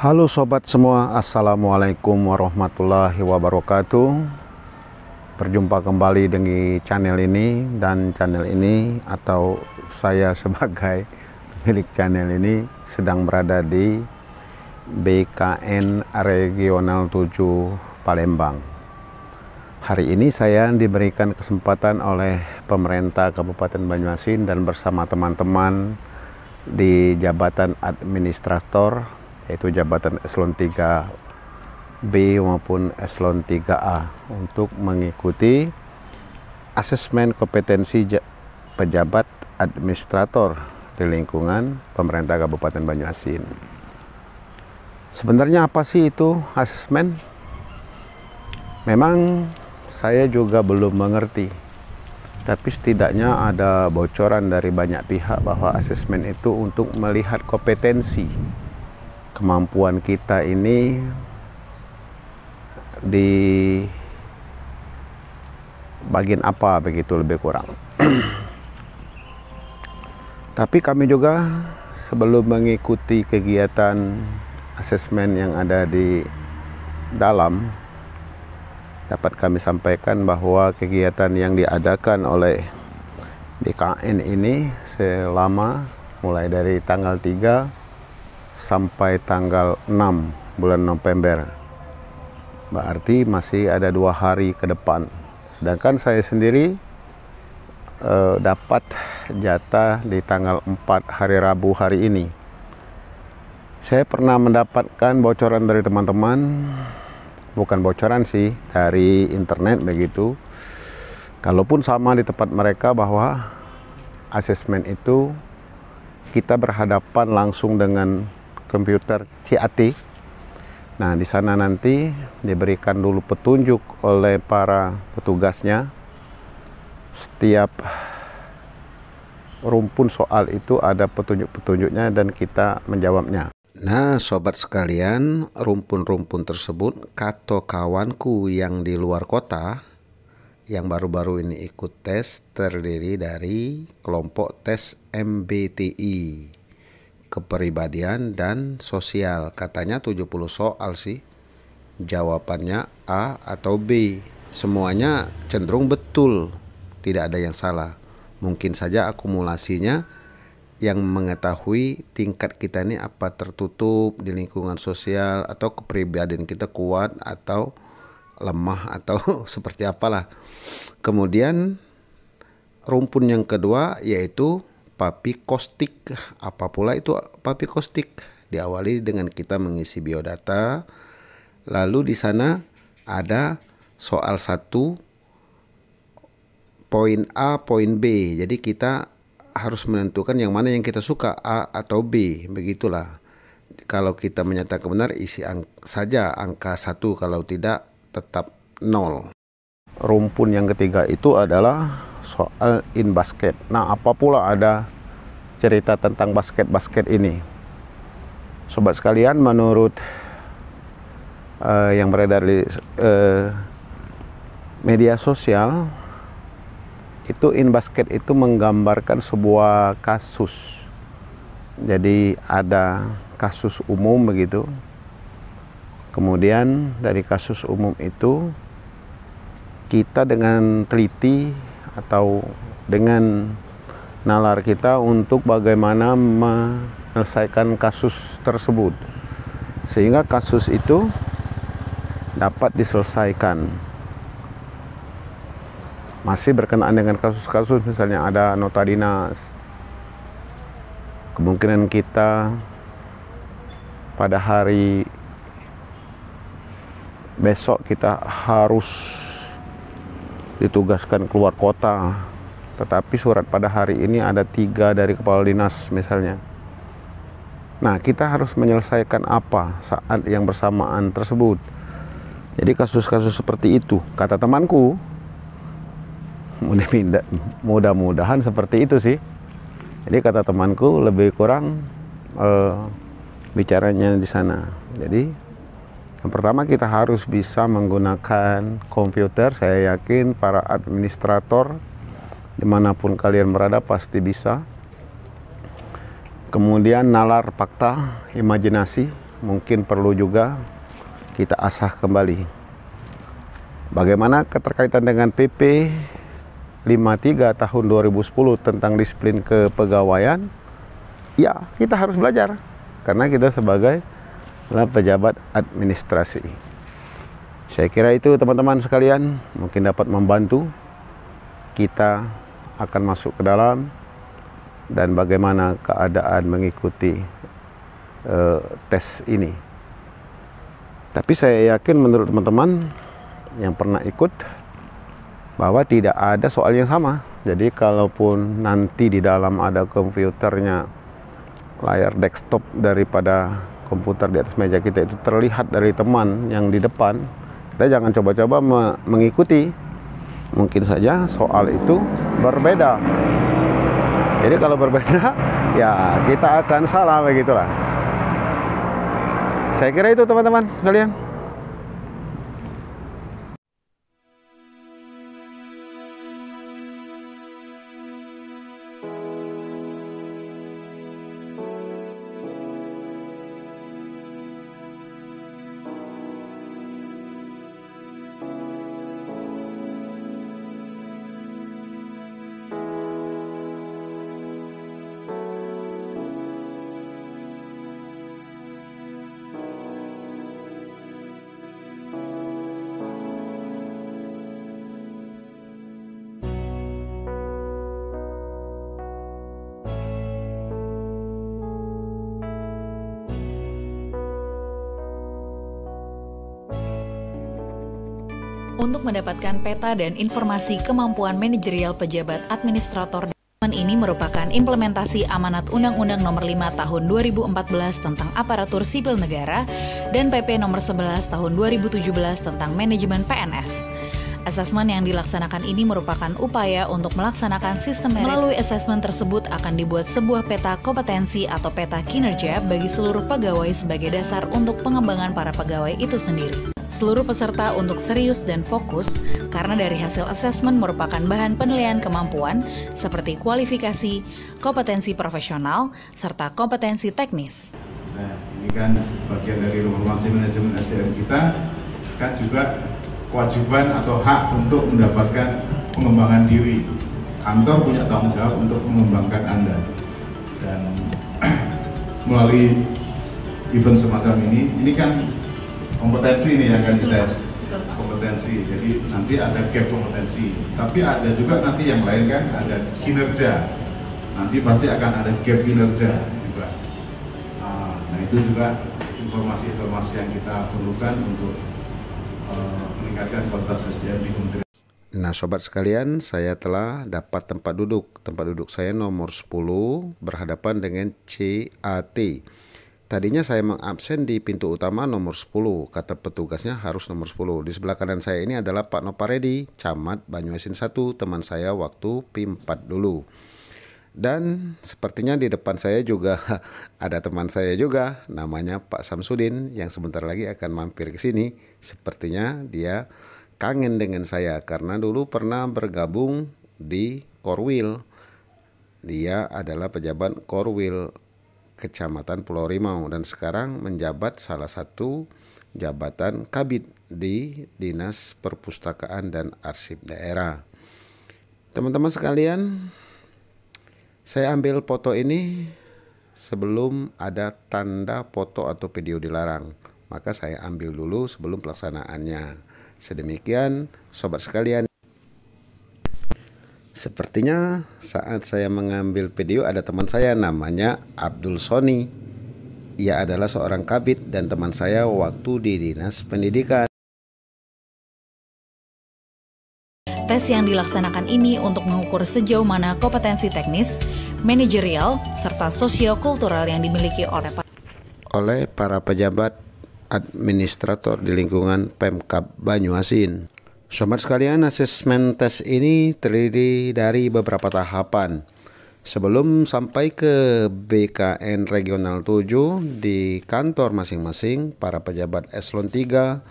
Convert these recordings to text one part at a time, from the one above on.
Halo sobat semua, Assalamualaikum warahmatullahi wabarakatuh. Berjumpa kembali dengan channel ini, dan channel ini atau saya sebagai pemilik channel ini sedang berada di BKN Regional 7 Palembang. Hari ini saya diberikan kesempatan oleh pemerintah Kabupaten Banyuasin dan bersama teman-teman di jabatan administrator, yaitu jabatan eselon 3B maupun eselon 3A, untuk mengikuti asesmen kompetensi pejabat administrator di lingkungan pemerintah Kabupaten Banyuasin. Sebenarnya apa sih itu asesmen? Memang saya juga belum mengerti, tapi setidaknya ada bocoran dari banyak pihak bahwa asesmen itu untuk melihat kompetensi kemampuan kita ini di bagian apa, begitu lebih kurang. Tapi kami juga sebelum mengikuti kegiatan asesmen yang ada di dalam, dapat kami sampaikan bahwa kegiatan yang diadakan oleh BKN ini selama mulai dari tanggal 3 sampai tanggal 6 bulan November, berarti masih ada 2 hari ke depan. Sedangkan saya sendiri dapat jatah di tanggal 4 hari Rabu hari ini. Saya pernah mendapatkan bocoran dari teman-teman, bukan bocoran sih, dari internet begitu. Kalaupun sama di tempat mereka bahwa asesmen itu kita berhadapan langsung dengan komputer CAT. Nah, di sana nanti diberikan dulu petunjuk oleh para petugasnya. Setiap rumpun soal itu ada petunjuk-petunjuknya dan kita menjawabnya. Nah, sobat sekalian, rumpun-rumpun tersebut kata kawanku yang di luar kota yang baru-baru ini ikut tes terdiri dari kelompok tes MBTI, kepribadian dan sosial. Katanya 70 soal sih. Jawabannya A atau B. Semuanya cenderung betul, tidak ada yang salah. Mungkin saja akumulasinya yang mengetahui tingkat kita ini apa tertutup di lingkungan sosial, atau kepribadian kita kuat atau lemah, atau seperti apalah. Kemudian rumpun yang kedua yaitu papikostik. Apa pula itu papikostik? Diawali dengan kita mengisi biodata, lalu di sana ada soal 1 poin A, poin B. Jadi kita harus menentukan yang mana yang kita suka, A atau B, begitulah. Kalau kita menyatakan benar, isi saja angka 1, kalau tidak tetap 0. Rumpun yang ketiga itu adalah soal in basket. Nah, apa pula ada cerita tentang basket ini? Sobat sekalian, menurut yang beredar di media sosial, itu in basket itu menggambarkan sebuah kasus. Jadi ada kasus umum begitu. Kemudian dari kasus umum itu kita dengan teliti atau dengan nalar kita untuk bagaimana menyelesaikan kasus tersebut sehingga kasus itu dapat diselesaikan. Masih berkenaan dengan kasus-kasus, misalnya ada nota dinas, kemungkinan kita pada hari besok kita harus ditugaskan keluar kota, tetapi surat pada hari ini ada 3 dari kepala dinas misalnya. Nah, kita harus menyelesaikan apa saat yang bersamaan tersebut. Jadi kasus-kasus seperti itu, kata temanku, mudah-mudahan seperti itu sih. Jadi kata temanku lebih kurang bicaranya di sana. Jadi yang pertama kita harus bisa menggunakan komputer. Saya yakin para administrator dimanapun kalian berada pasti bisa. Kemudian nalar fakta, imajinasi, mungkin perlu juga kita asah kembali. Bagaimana keterkaitan dengan PP 53 tahun 2010 tentang disiplin kepegawaian? Ya, kita harus belajar karena kita sebagai pejabat administrasi. Saya kira itu teman-teman sekalian mungkin dapat membantu kita akan masuk ke dalam dan bagaimana keadaan mengikuti tes ini. Tapi saya yakin menurut teman-teman yang pernah ikut bahwa tidak ada soal yang sama. Jadi kalaupun nanti di dalam ada komputernya, layar desktop daripada komputer di atas meja kita itu terlihat dari teman yang di depan, kita jangan coba-coba mengikuti. Mungkin saja soal itu berbeda. Jadi kalau berbeda, ya kita akan salah, begitulah. Saya kira itu teman-teman sekalian. Untuk mendapatkan peta dan informasi kemampuan manajerial pejabat administrator, ini merupakan implementasi amanat Undang-Undang Nomor 5 Tahun 2014 tentang Aparatur Sipil Negara dan PP Nomor 11 Tahun 2017 tentang Manajemen PNS. Asesmen yang dilaksanakan ini merupakan upaya untuk melaksanakan sistem merit. Melalui asesmen tersebut akan dibuat sebuah peta kompetensi atau peta kinerja bagi seluruh pegawai sebagai dasar untuk pengembangan para pegawai itu sendiri. Seluruh peserta untuk serius dan fokus karena dari hasil asesmen merupakan bahan penilaian kemampuan seperti kualifikasi, kompetensi profesional, serta kompetensi teknis. Nah, ini kan bagian dari reformasi manajemen SDM kita, kan juga kewajiban atau hak untuk mendapatkan pengembangan diri. Kantor punya tanggung jawab untuk mengembangkan Anda. Dan melalui event semacam ini kan kompetensi ini yang akan dites. Kompetensi, jadi nanti ada gap kompetensi. Tapi ada juga nanti yang lain kan, ada kinerja. Nanti pasti akan ada gap kinerja juga. Nah itu juga informasi-informasi yang kita perlukan untuk meningkatkan kualitas SDM di Kementerian. Nah sobat sekalian, saya telah dapat tempat duduk. Tempat duduk saya nomor 10 berhadapan dengan CAT. Tadinya saya mengabsen di pintu utama nomor 10, kata petugasnya harus nomor 10. Di sebelah kanan saya ini adalah Pak Noparedi, Camat Banyuasin 1, teman saya waktu PIM 4 dulu. Dan sepertinya di depan saya juga ada teman saya juga, namanya Pak Samsudin, yang sebentar lagi akan mampir ke sini. Sepertinya dia kangen dengan saya, karena dulu pernah bergabung di Korwil. Dia adalah pejabat Korwil Kecamatan Pulau Rimau dan sekarang menjabat salah satu jabatan Kabid di Dinas Perpustakaan dan Arsip Daerah. Teman-teman sekalian, saya ambil foto ini sebelum ada tanda foto atau video dilarang. Maka saya ambil dulu sebelum pelaksanaannya. Sedemikian sobat sekalian. Sepertinya saat saya mengambil video ada teman saya namanya Abdul Soni. Ia adalah seorang kabid dan teman saya waktu di Dinas Pendidikan. Tes yang dilaksanakan ini untuk mengukur sejauh mana kompetensi teknis, manajerial, serta sosio-kultural yang dimiliki oleh para pejabat administrator di lingkungan Pemkab Banyuasin. Sobat sekalian, asesmen tes ini terdiri dari beberapa tahapan. Sebelum sampai ke BKN Regional 7 di kantor masing-masing, para pejabat eselon 3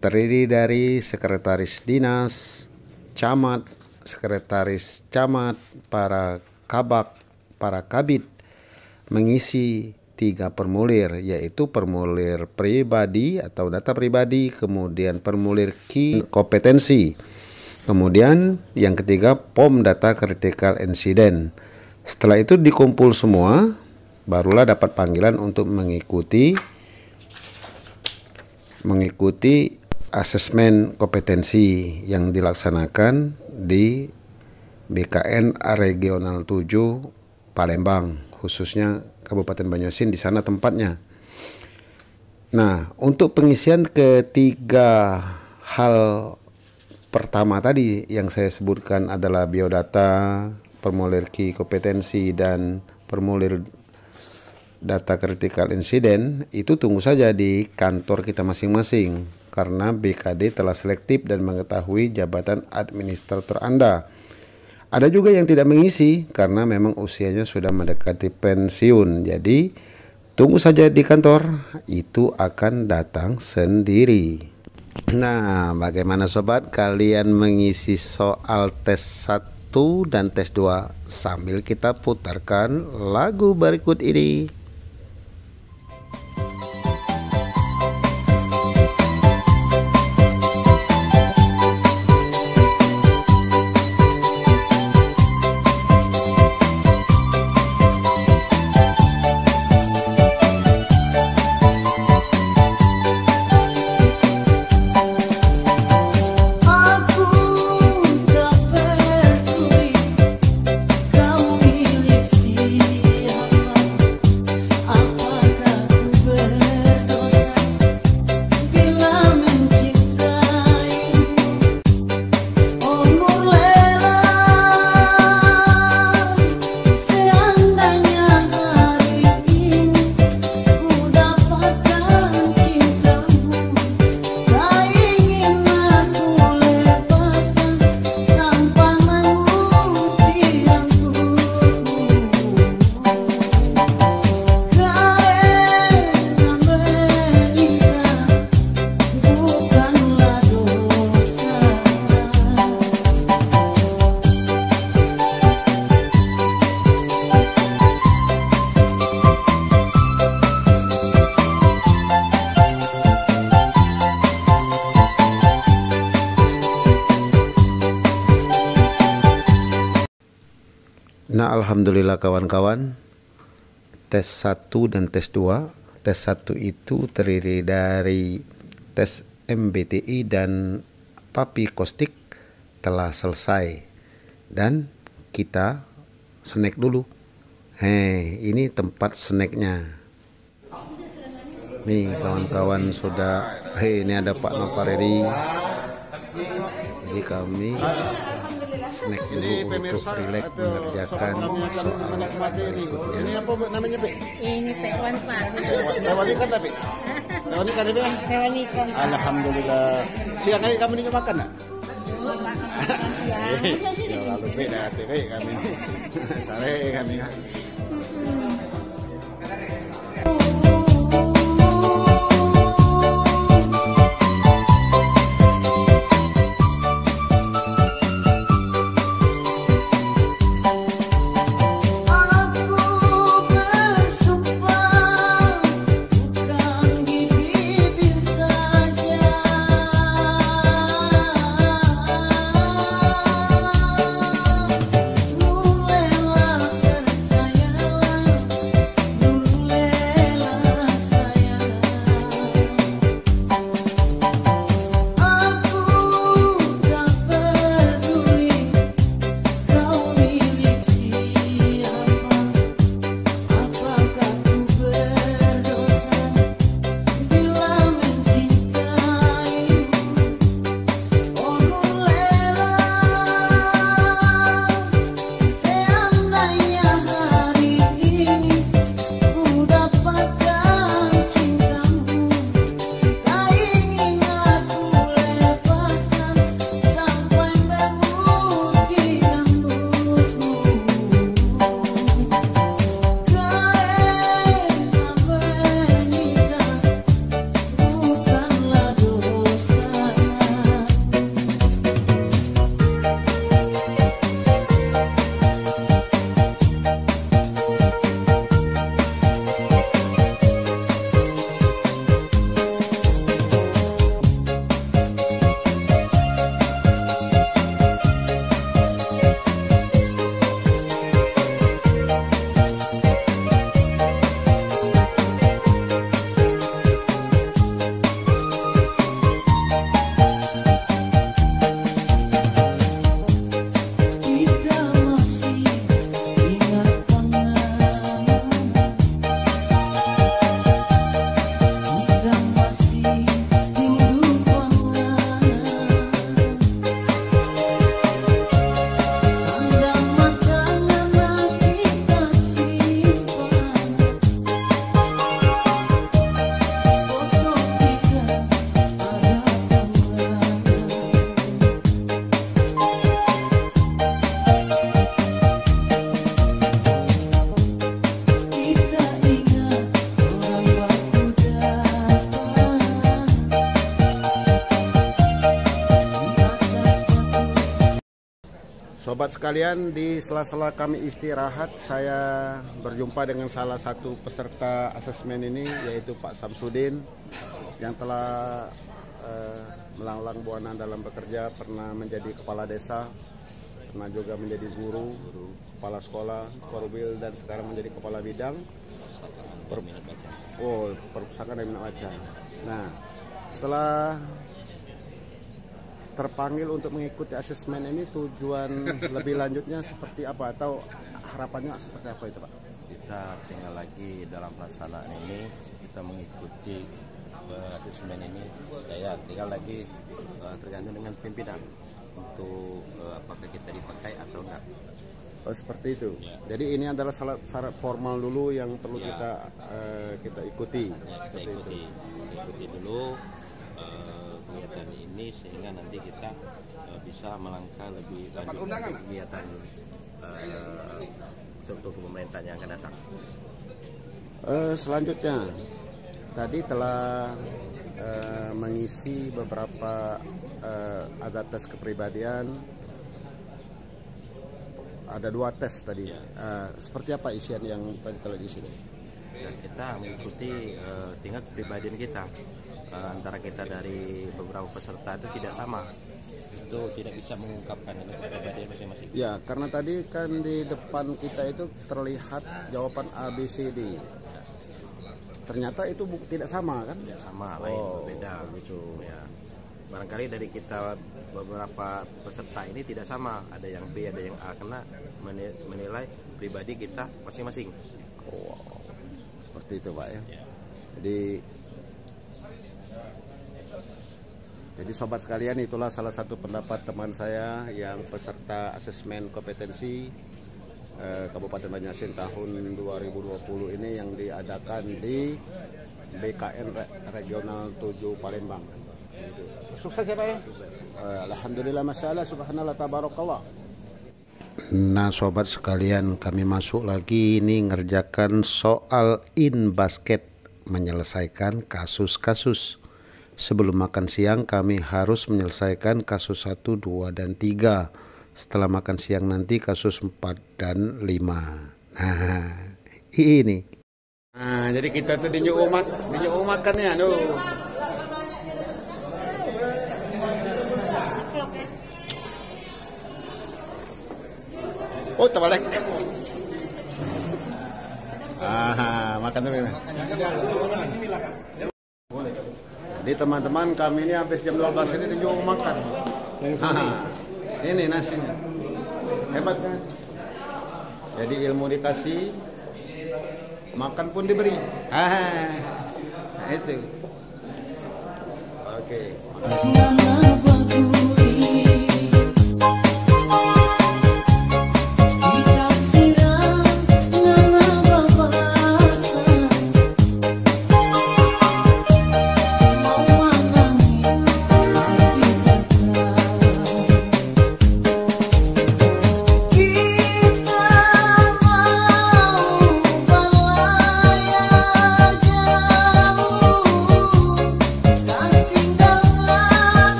terdiri dari sekretaris dinas, camat, sekretaris camat, para kabak, para kabid mengisi 3 formulir, yaitu formulir pribadi atau data pribadi, kemudian formulir key kompetensi, kemudian yang ketiga POM data critical incident. Setelah itu dikumpul semua, barulah dapat panggilan untuk mengikuti asesmen kompetensi yang dilaksanakan di BKN Regional 7 Palembang, khususnya Kabupaten Banyuasin, di sana tempatnya. Nah, untuk pengisian ketiga hal pertama tadi yang saya sebutkan adalah biodata, formulir key kompetensi, dan formulir data critical incident, itu tunggu saja di kantor kita masing-masing, karena BKD telah selektif dan mengetahui jabatan administrator Anda. Ada juga yang tidak mengisi karena memang usianya sudah mendekati pensiun. Jadi tunggu saja di kantor, itu akan datang sendiri. Nah, bagaimana sobat, kalian mengisi soal tes 1 dan tes 2 sambil kita putarkan lagu berikut ini. Nah, alhamdulillah kawan-kawan, tes 1 dan tes 2. Tes 1 itu terdiri dari tes MBTI dan papikostik telah selesai, dan kita snack dulu. Ini tempat snacknya. Nih kawan-kawan sudah, ini ada Pak Noparedi. Jadi kami snack dulu untuk rileks mengerjakan soal berikutnya. Ini apa namanya, Pak? Ini tewan, Pak. Tewan ikan, tapi? Tewan ikan, Pak? Tewan ikan. Alhamdulillah. Siang hari kami ini makan, nak? Pak, makan siang. Ya lalu beda TV kami. Sare kami. Mulailah percaya Sobat sekalian, di sela-sela kami istirahat, saya berjumpa dengan salah satu peserta asesmen ini, yaitu Pak Samsudin, yang telah melanglang buana dalam bekerja, pernah menjadi kepala desa, pernah juga menjadi guru, kepala sekolah, korwil, dan sekarang menjadi kepala bidang perpustakaan dan minat baca. Nah, setelah terpanggil untuk mengikuti asesmen ini, tujuan lebih lanjutnya seperti apa atau harapannya seperti apa itu, Pak? Kita tinggal lagi dalam pelaksanaan ini, kita mengikuti asesmen ini, ya tinggal lagi tergantung dengan pimpinan untuk apakah kita dipakai atau enggak. Oh, seperti itu. Ya. Jadi ini adalah syarat formal dulu yang perlu kita ikuti. Ya, kita ikuti dulu kegiatan ini sehingga nanti kita bisa melangkah lebih lanjut untuk kegiatan struktur pemerintahan yang akan datang. Selanjutnya, tadi telah mengisi beberapa ada tes kepribadian, ada 2 tes tadi. Seperti apa isian yang tadi telah diisi? Ya, kita mengikuti tingkat kepribadian kita. Antara kita dari beberapa peserta itu tidak sama, itu tidak bisa mengungkapkan kepribadian masing-masing. Ya, karena tadi kan di depan kita itu terlihat jawaban ABCD. Ternyata itu tidak sama kan? Tidak sama, lain berbeda gitu. Ya. Barangkali dari kita beberapa peserta ini tidak sama, ada yang B, ada yang A, karena menilai pribadi kita masing-masing. Seperti itu, Pak ya. Jadi sobat sekalian, itulah salah satu pendapat teman saya yang peserta asesmen kompetensi Kabupaten Banjarmasin tahun 2020 ini yang diadakan di BKN Regional 7 Palembang. Sukses ya, Pak ya? Sukses. Alhamdulillah, masyaallah, subhanallah, tabarakallah. Nah sobat sekalian, kami masuk lagi ini ngerjakan soal in basket, menyelesaikan kasus-kasus. Sebelum makan siang kami harus menyelesaikan kasus 1, 2, dan 3. Setelah makan siang nanti kasus 4 dan 5. Nah ini. Nah jadi kita tuh dinyuk makannya aduh. Oh terbalik. Makan dulu. Jadi teman-teman, kami ini habis jam 12 ini dijual makan. Ini nasinya. Hebat kan? Jadi ilmu dikasih, makan pun diberi. Nah itu. Oke.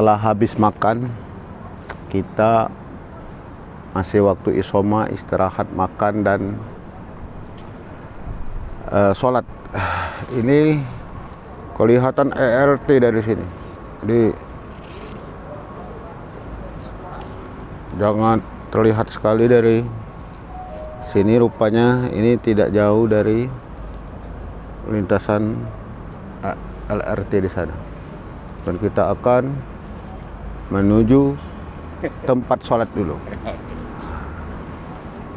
Setelah habis makan, kita masih waktu isoma, istirahat, makan, dan sholat. Ini kelihatan ERT dari sini. Jadi jangan terlihat sekali dari sini, rupanya ini tidak jauh dari lintasan LRT di sana. Dan kita akan menuju tempat sholat dulu.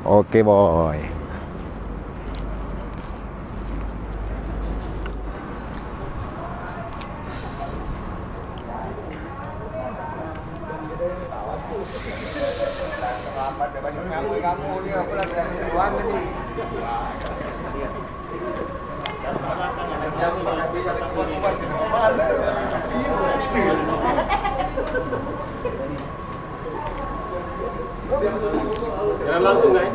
Oke boy. Jangan langsung guys.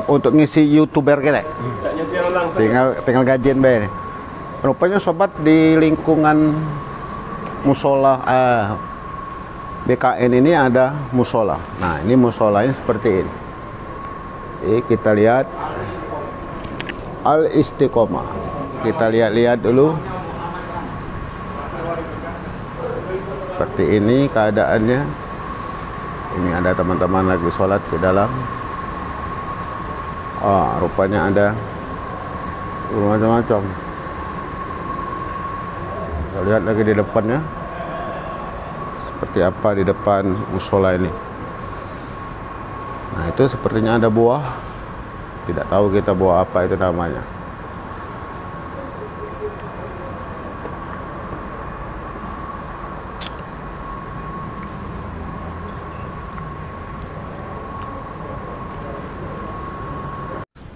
Untuk ngisi YouTuber kita. Tinggal gajian bae. Rupanya sobat di lingkungan musola BKN ini ada musola. Nah, ini musolanya seperti ini. Kita lihat Al Istiqomah. Kita lihat dulu. Seperti ini keadaannya. Ini ada teman-teman lagi sholat di dalam. Rupanya ada macam-macam. Kita lihat lagi di depannya. Seperti apa di depan musola ini. Nah, itu sepertinya ada buah. Tidak tahu kita buah apa itu namanya.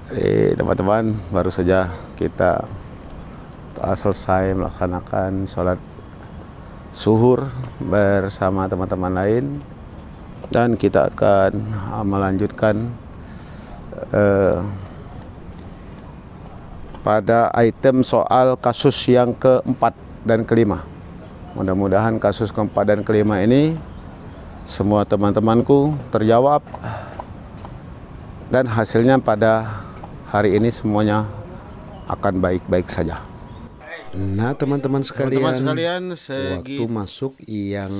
Jadi teman-teman, baru saja kita selesai melaksanakan sholat zuhur bersama teman-teman lain, dan kita akan melanjutkan pada item soal kasus yang keempat dan kelima. Mudah-mudahan kasus keempat dan kelima ini semua teman-temanku terjawab, dan hasilnya pada hari ini semuanya akan baik-baik saja. Nah, teman-teman sekalian, waktu masuk yang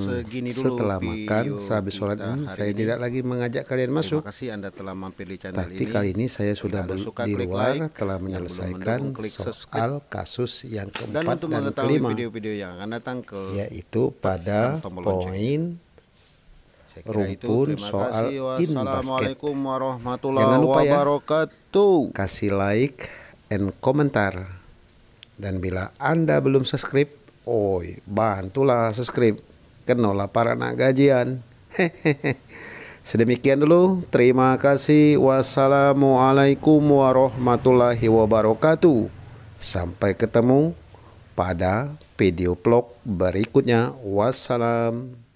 setelah makan, sehabis sholat ini, saya tidak lagi mengajak kalian masuk. Terima kasih Anda telah mampir di channel ini. Tapi kali ini saya sudah di luar, telah menyelesaikan soal kasus yang keempat dan kelima, video-video yang akan datang yaitu pada poin rumpun soal in basket. Jangan lupa ya, kasih like and komentar. Dan bila Anda belum subscribe, bantulah subscribe. Kenolah para anak gajian. Sedemikian dulu. Terima kasih. Wassalamualaikum warahmatullahi wabarakatuh. Sampai ketemu pada video vlog berikutnya. Wassalam.